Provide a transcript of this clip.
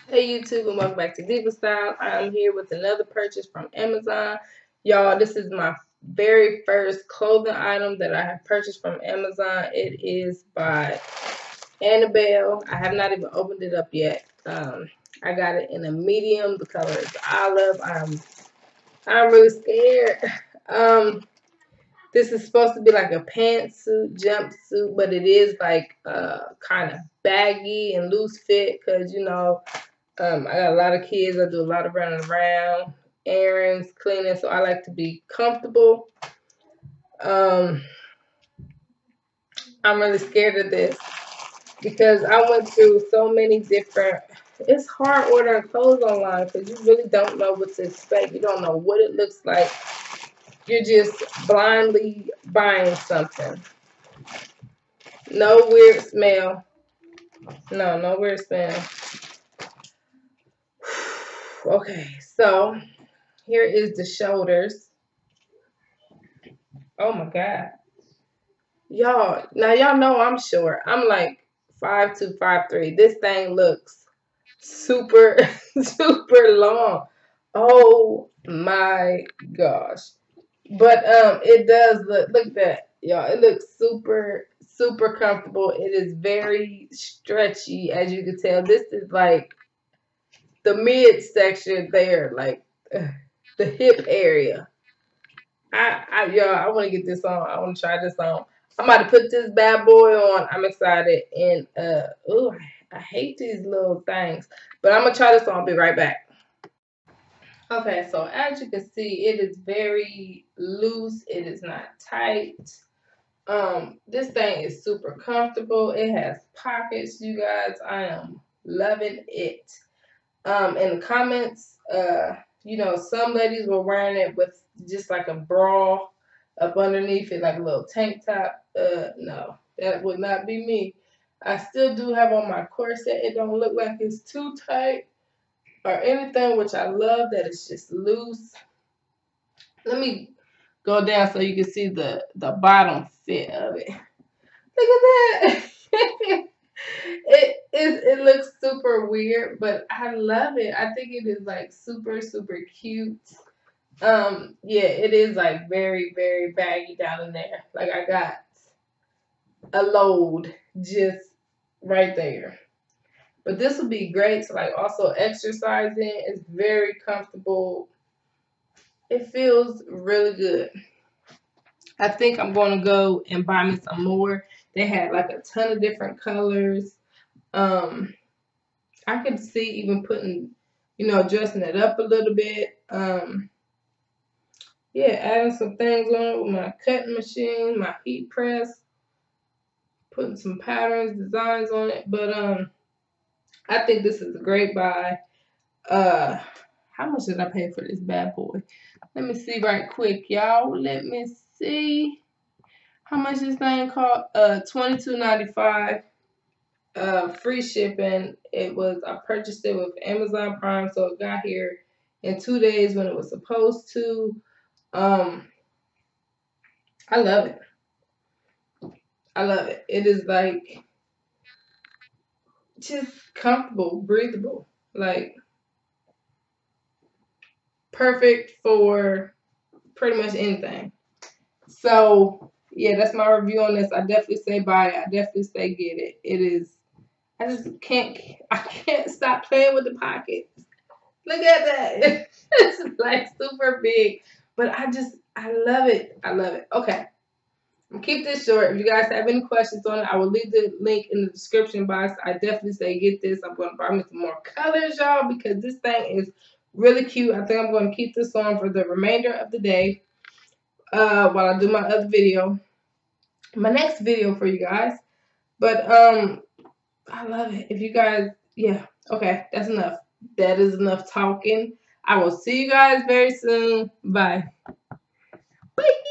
Hey YouTube, and welcome back to Diva Style. I'm here with another purchase from Amazon. Y'all, this is my very first clothing item that I have purchased from Amazon. It is by Annabelle. I have not even opened it up yet. I got it in a medium. The color is olive. I'm really scared. This is supposed to be like a pantsuit, jumpsuit, but it is like kind of baggy and loose fit because I got a lot of kids. I do a lot of running around, errands, cleaning, so I like to be comfortable. I'm really scared of this because I went through so many different. It's hard ordering clothes online because you really don't know what to expect. You don't know what it looks like. You're just blindly buying something. No weird smell. No weird smell. Okay, so here is the shoulders. Oh my God. Y'all, now y'all know I'm short. I'm like 5'2", 5'3". This thing looks super, super long. Oh my gosh. But it does look at that, y'all. It looks super, super comfortable. It is very stretchy, as you can tell. This is like the midsection there, like the hip area. Y'all, I want to get this on. I want to try this on. I'm about to put this bad boy on. I'm excited. And, ooh, I hate these little things. But I'm going to try this on. I'll be right back. Okay, so as you can see, it is very loose. It is not tight. This thing is super comfortable. It has pockets, you guys. I am loving it. In the comments, some ladies were wearing it with just like a bra up underneath it, like a little tank top. No, that would not be me. I still do have on my corset. It don't look like it's too tight or anything, which I love that it's just loose. Let me go down so you can see the bottom fit of it. Look at that. It looks super weird, but I love it. I think it is like super, super cute. Yeah, it is like very, very baggy down in there. Like I got a load just right there. But this would be great to like also exercise in. It's very comfortable. It feels really good. I think I'm going to go and buy me some more. They had like a ton of different colors. I could see even putting, dressing it up a little bit. Yeah, adding some things on it with my cutting machine, my heat press, putting some patterns, designs on it. But I think this is a great buy. How much did I pay for this bad boy? Let me see right quick, y'all. Let me see how much this thing cost. $22.95. Free shipping. I purchased it with Amazon Prime, so it got here in 2 days when it was supposed to. I love it. I love it. It is like just comfortable, breathable, like perfect for pretty much anything. So yeah, that's my review on this. I definitely say buy it. I definitely say get it. It is. I can't stop playing with the pockets. Look at that. It's like super big. But I love it. I love it. Okay. I'm keep this short. If you guys have any questions on it, I will leave the link in the description box. I definitely say get this. I'm going to buy me some more colors, y'all, because this thing is really cute. I think I'm going to keep this on for the remainder of the day while I do my other video. My next video for you guys. But I love it. If you guys, yeah. Okay, that's enough. That is enough talking. I will see you guys very soon. Bye. Bye.